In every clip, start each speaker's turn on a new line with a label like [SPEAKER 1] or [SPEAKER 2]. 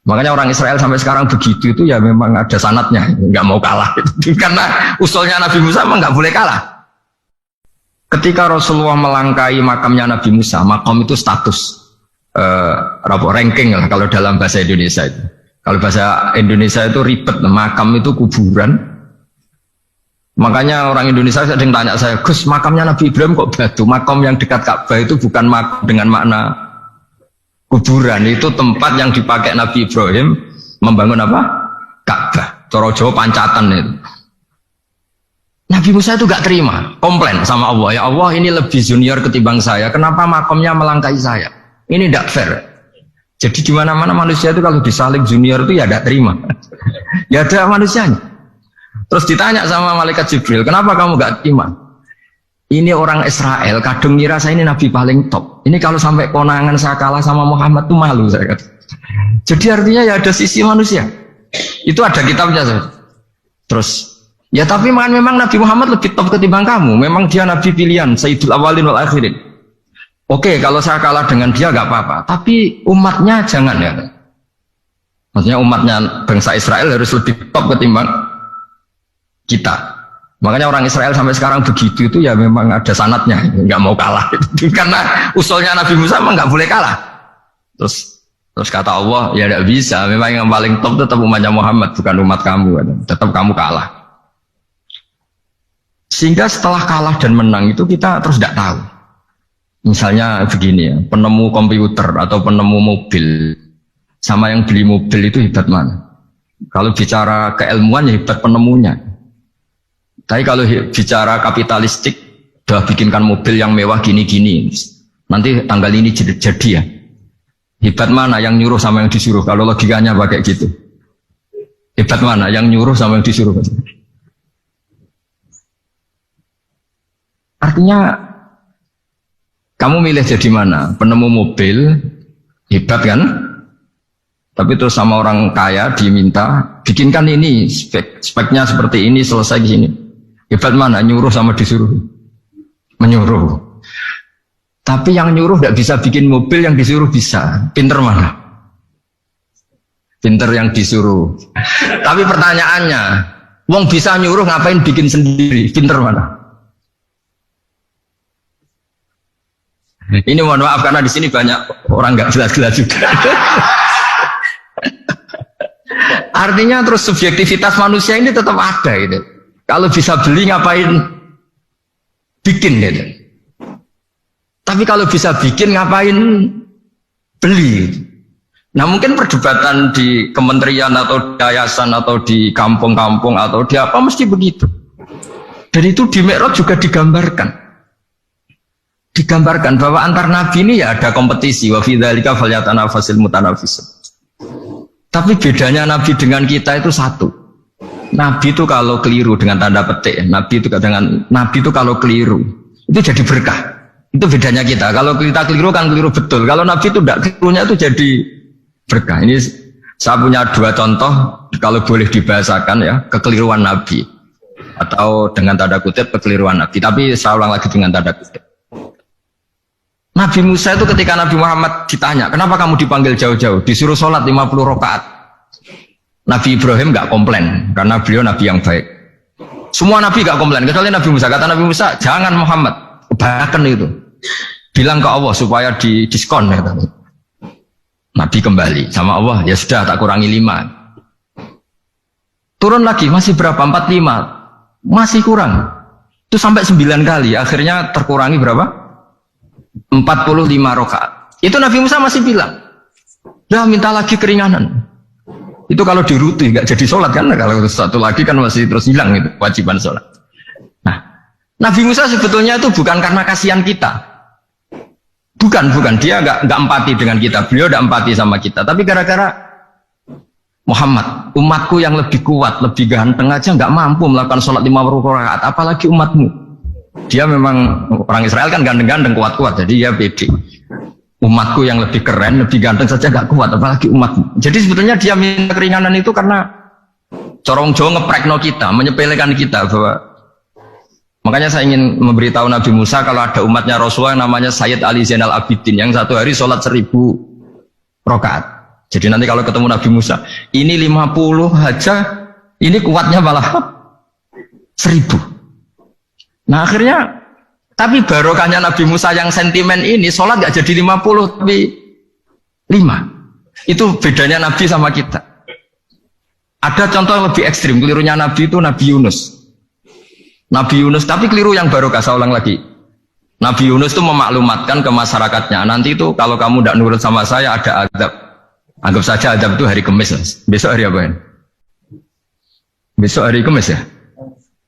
[SPEAKER 1] Makanya orang Israel sampai sekarang begitu itu ya memang ada sanatnya, nggak mau kalah. Karena usulnya Nabi Musa memang nggak boleh kalah. Ketika Rasulullah melangkai makamnya Nabi Musa, makam itu status ranking lah kalau dalam bahasa Indonesia itu. Kalau bahasa Indonesia itu ribet, makam itu kuburan. Makanya orang Indonesia sering tanya saya, Gus, makamnya Nabi Ibrahim kok batu? Makam yang dekat Ka'bah itu bukan makam dengan makna kuburan, itu tempat yang dipakai Nabi Ibrahim membangun apa? Ka'bah. Cara Jawa pancatan itu. Nabi Musa itu gak terima, komplain sama Allah. Ya Allah, ini lebih junior ketimbang saya. Kenapa makamnya melangkai saya? Ini tidak fair. Jadi di mana-mana manusia itu kalau disalib junior itu ya tidak terima. Ya ada manusianya. Terus ditanya sama malaikat Jibril, kenapa kamu gak terima? Ini orang Israel, kadang ngira saya ini nabi paling top. Ini kalau sampai konangan saya kalah sama Muhammad tuh malu saya kata. Jadi artinya ya ada sisi manusia. Itu ada kitabnya. Terus, ya tapi memang Nabi Muhammad lebih top ketimbang kamu. Memang dia nabi pilihan, Sayyidul Awalin wal Akhirin. Oke, kalau saya kalah dengan dia gak apa-apa. Tapi umatnya jangan ya. Maksudnya umatnya bangsa Israel harus lebih top ketimbang kita. Makanya orang Israel sampai sekarang begitu itu ya memang ada sanatnya, nggak mau kalah. Karena usulnya Nabi Musa memang nggak boleh kalah. Terus kata Allah, ya tidak bisa. Memang yang paling top tetap umatnya Muhammad, bukan umat kamu. Tetap kamu kalah. Sehingga setelah kalah dan menang itu kita terus tidak tahu. Misalnya begini ya, penemu komputer atau penemu mobil sama yang beli mobil itu hebat mana? Kalau bicara keilmuan ya hebat penemunya. Tapi kalau bicara kapitalistik, udah bikinkan mobil yang mewah gini-gini, nanti tanggal ini jadi ya. Hebat mana yang nyuruh sama yang disuruh? Kalau logikanya pakai gitu. Hebat mana yang nyuruh sama yang disuruh? Artinya, kamu milih jadi mana? Penemu mobil, hebat kan? Tapi terus sama orang kaya diminta, bikinkan ini, speknya seperti ini, selesai di sini. Hebat mana? Nyuruh sama disuruh? Menyuruh. Tapi yang nyuruh tidak bisa bikin mobil, yang disuruh bisa. Pinter mana? Pinter yang disuruh. Tapi pertanyaannya, wong bisa nyuruh ngapain bikin sendiri? Pinter mana? Ini mohon maaf karena di sini banyak orang nggak jelas-jelas juga. Artinya terus subjektivitas manusia ini tetap ada gitu. Kalau bisa beli ngapain bikin gitu. Tapi kalau bisa bikin ngapain beli. Nah mungkin perdebatan di kementerian atau di yayasan atau di kampung-kampung atau di apa mesti begitu. Dan itu di Mi'raj juga digambarkan. Digambarkan bahwa antar nabi ini ya ada kompetisi. Wa fi dzalika falyatanafasil mutanafisun. Tapi bedanya nabi dengan kita itu satu. Nabi itu kalau keliru dengan tanda petik, Nabi itu kalau keliru itu jadi berkah. Itu bedanya kita. Kalau kita keliru kan keliru betul. Kalau Nabi itu tidak kelirunya itu jadi berkah. Ini saya punya dua contoh kalau boleh dibahasakan ya kekeliruan Nabi atau dengan tanda kutip kekeliruan Nabi. Tapi saya ulang lagi dengan tanda kutip. Nabi Musa itu ketika Nabi Muhammad ditanya, kenapa kamu dipanggil jauh-jauh? Disuruh sholat 50 rakaat. Nabi Ibrahim nggak komplain karena beliau Nabi yang baik. Semua Nabi nggak komplain kecuali Nabi Musa. Kata Nabi Musa, jangan Muhammad, bahkan itu. Bilang ke Allah supaya didiskon. Ya, Nabi kembali sama Allah, ya sudah tak kurangi 5. Turun lagi, masih berapa? 45. Masih kurang. Itu sampai 9 kali. Akhirnya terkurangi berapa? 45 rakaat. Itu Nabi Musa masih bilang, dah minta lagi keringanan. Itu kalau diruti nggak jadi sholat kan? Kalau satu lagi kan masih terus hilang itu kewajiban sholat. Nah, Nabi Musa sebetulnya itu bukan karena kasihan kita, bukan dia nggak empati dengan kita, beliau nggak empati sama kita, tapi gara-gara Muhammad, umatku yang lebih kuat, lebih ganteng aja nggak mampu melakukan sholat 50 rakaat, apalagi umatmu. Dia memang orang Israel kan ganteng-ganteng, kuat-kuat, jadi dia pede. Umatku yang lebih keren, lebih ganteng saja gak kuat, apalagi umatmu. Jadi sebetulnya dia minta keringanan itu karena corong Jawa ngeprekno kita, menyepelekan kita bahwa makanya saya ingin memberitahu Nabi Musa kalau ada umatnya Rasulullah yang namanya Sayyid Ali Zainal Abidin yang satu hari sholat 1000 rakaat. Jadi nanti kalau ketemu Nabi Musa, ini 50 aja, ini kuatnya malah 1000. Nah akhirnya, tapi barokahnya Nabi Musa yang sentimen ini, sholat gak jadi 50, tapi 5. Itu bedanya Nabi sama kita. Ada contoh yang lebih ekstrim, kelirunya Nabi itu Nabi Yunus. Nabi Yunus, tapi keliru yang barokah, saya ulang lagi. Nabi Yunus itu memaklumatkan ke masyarakatnya, nanti itu kalau kamu tidak nurut sama saya ada azab. Anggap saja azab itu hari Kamis. Besok hari apa ya? Besok hari Kamis ya?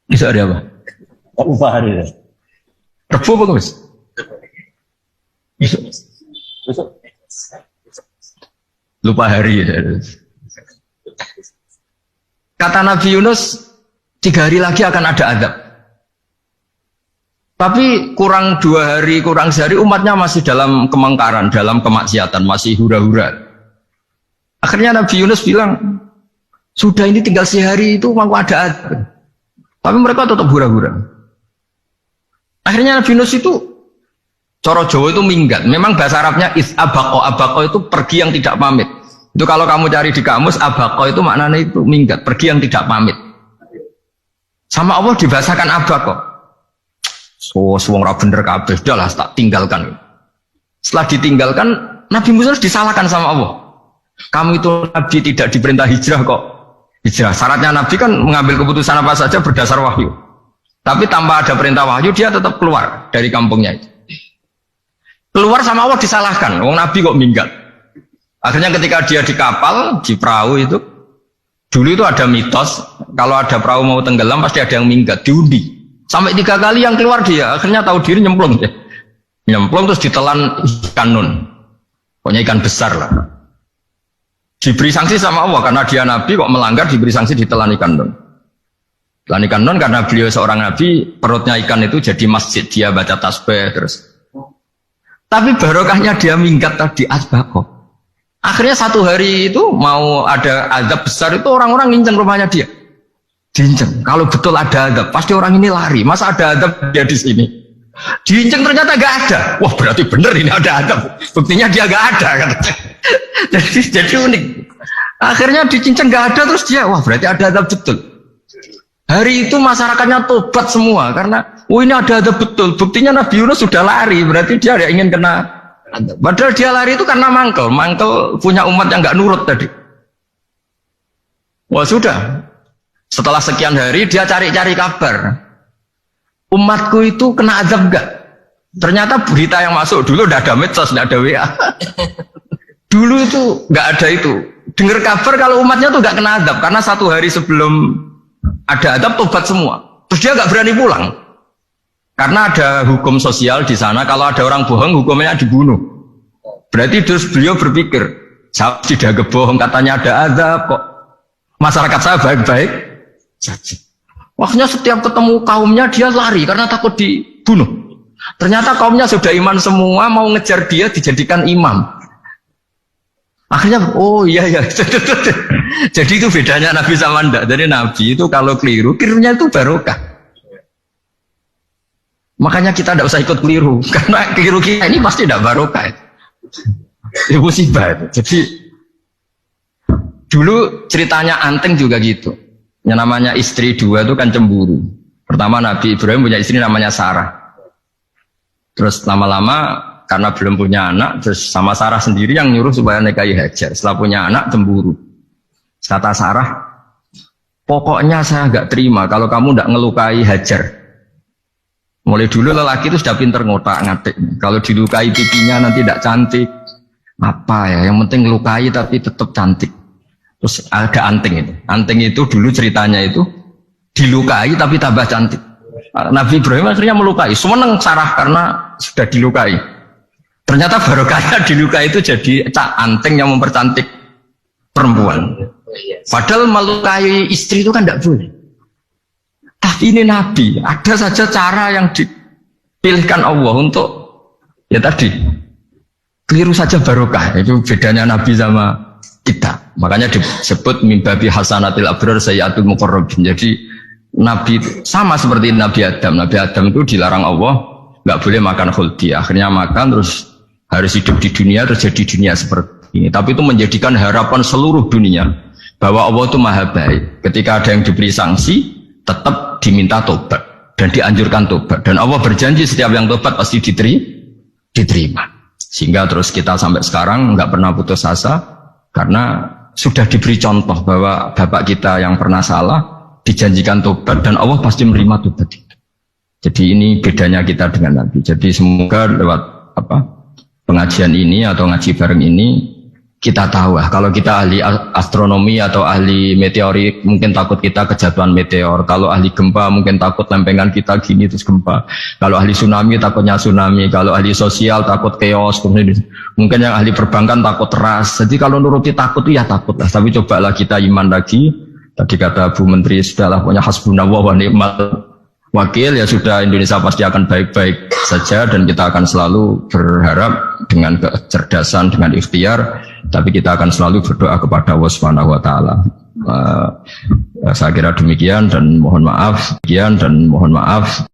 [SPEAKER 1] Besok hari apa?
[SPEAKER 2] Lupa hari ya.
[SPEAKER 1] Rebu apa Kamis?
[SPEAKER 2] Besok.
[SPEAKER 1] Lupa hari ya. Kata Nabi Yunus, 3 hari lagi akan ada azab. Tapi kurang 2 hari, kurang sehari umatnya masih dalam kemungkaran, dalam kemaksiatan, masih hura-hura. Akhirnya Nabi Yunus bilang, sudah ini tinggal sehari itu mau ada azab. Tapi mereka tetap hura-hura. Akhirnya Nabi Yunus itu, coro Jawa itu minggat. Memang bahasa Arabnya abako. Abako itu pergi yang tidak pamit. Itu kalau kamu cari di kamus, abako itu maknanya itu minggat, pergi yang tidak pamit. Sama Allah dibahasakan abako. So, wong ra bener kabeh, udahlah tak tinggalkan. Setelah ditinggalkan, Nabi Musa disalahkan sama Allah. Kamu itu Nabi tidak diperintah hijrah kok. Hijrah. Syaratnya Nabi kan mengambil keputusan apa saja berdasar wahyu. Tapi tanpa ada perintah wahyu, dia tetap keluar dari kampungnya itu. Keluar sama Allah disalahkan. Wong Nabi kok minggat. Akhirnya ketika dia di kapal, di perahu itu, dulu itu ada mitos, kalau ada perahu mau tenggelam pasti ada yang minggat, diundi. Sampai 3 kali yang keluar dia, akhirnya tahu diri nyemplung ya. Nyemplung terus ditelan ikan nun. Pokoknya ikan besar lah. Diberi sanksi sama Allah, karena dia Nabi kok melanggar, diberi sanksi ditelan ikan nun. Telan ikan nun karena beliau seorang Nabi, perutnya ikan itu jadi masjid, dia baca tasbih terus. Tapi barokahnya dia minggat tadi asbako. Akhirnya 1 hari itu mau ada azab besar itu orang-orang nginceng rumahnya dia. Diinceng. Kalau betul ada azab, pasti orang ini lari. Masa ada azab dia di sini? Diinceng ternyata gak ada. Wah berarti bener ini ada azab. Buktinya dia gak ada katanya. jadi unik. Akhirnya dicinceng gak ada terus dia, wah berarti ada azab betul. Hari itu masyarakatnya tobat semua karena, ini ada azab betul. Buktinya Nabi Yunus sudah lari, berarti dia tidak ingin kena azab. Padahal dia lari itu karena mangkel punya umat yang gak nurut tadi. Wah sudah. Setelah sekian hari dia cari-cari kabar. Umatku itu kena azab gak? Ternyata berita yang masuk dulu udah ada medsos, udah ada WA. Dulu itu gak ada itu. Dengar kabar kalau umatnya tuh gak kena azab karena 1 hari sebelum ada azab tobat semua. Terus dia gak berani pulang. Karena ada hukum sosial di sana, kalau ada orang bohong hukumnya dibunuh. Berarti terus beliau berpikir, saya tidak bohong katanya ada azab kok. Masyarakat saya baik-baik saja. Waktunya setiap ketemu kaumnya dia lari karena takut dibunuh. Ternyata kaumnya sudah iman semua, mau ngejar dia dijadikan imam. Akhirnya, oh iya. Jadi itu bedanya Nabi sama ndak. Jadi Nabi itu kalau kelirunya itu barokah. Makanya kita tidak usah ikut keliru. Karena keliru kita ini pasti tidak barokah. Itu musibah itu. Jadi, dulu ceritanya Anteng juga gitu. Yang namanya istri 2 itu kan cemburu. Pertama Nabi Ibrahim punya istri namanya Sarah. Terus lama-lama karena belum punya anak, terus sama Sarah sendiri yang nyuruh supaya nikahi Hajar. Setelah punya anak cemburu. Kata Sarah, pokoknya saya nggak terima kalau kamu nggak ngelukai Hajar. Mulai dulu lelaki itu sudah pinter ngotak-ngatik. Kalau dilukai pipinya nanti tidak cantik. Apa ya? Yang penting ngelukai tapi tetap cantik. Terus ada Anteng itu. Anteng itu dulu ceritanya itu dilukai tapi tambah cantik. Nabi Ibrahim akhirnya melukai. Seneng Sarah karena sudah dilukai. Ternyata barokahnya dilukai itu jadi Anteng yang mempercantik perempuan. Padahal melukai istri itu kan tidak boleh. Tapi ini Nabi. Ada saja cara yang dipilihkan Allah untuk ya tadi keliru saja barokah. Itu bedanya Nabi sama kita. Makanya disebut mimbabi hasanatil abrar sayyatul muqarrabin. Jadi Nabi sama seperti Nabi Adam. Nabi Adam itu dilarang Allah nggak boleh makan khuldi. Akhirnya makan terus harus hidup di dunia terus jadi dunia seperti ini. Tapi itu menjadikan harapan seluruh dunia bahwa Allah itu maha baik. Ketika ada yang diberi sanksi, tetap diminta tobat dan dianjurkan tobat. Dan Allah berjanji setiap yang tobat pasti diterima. Sehingga terus kita sampai sekarang nggak pernah putus asa karena sudah diberi contoh bahwa bapak kita yang pernah salah dijanjikan tobat dan Allah pasti menerima tobat itu. Jadi ini bedanya kita dengan Nabi. Jadi semoga lewat pengajian ini atau ngaji bareng ini kita tahu kalau kita ahli astronomi atau ahli meteorik mungkin takut kita kejatuhan meteor. Kalau ahli gempa mungkin takut lempengan kita gini terus gempa. Kalau ahli tsunami takutnya tsunami. Kalau ahli sosial takut chaos. Mungkin yang ahli perbankan takut ras. Jadi kalau nuruti takut itu ya takut lah. Tapi cobalah kita iman lagi. Tadi kata Bu Menteri sudahlah punya hasbunallah wa ni'mal wakil, ya sudah, Indonesia pasti akan baik-baik saja dan kita akan selalu berharap dengan kecerdasan, dengan ikhtiar, tapi kita akan selalu berdoa kepada Allah Subhanahu wa taala. Saya kira demikian dan mohon maaf.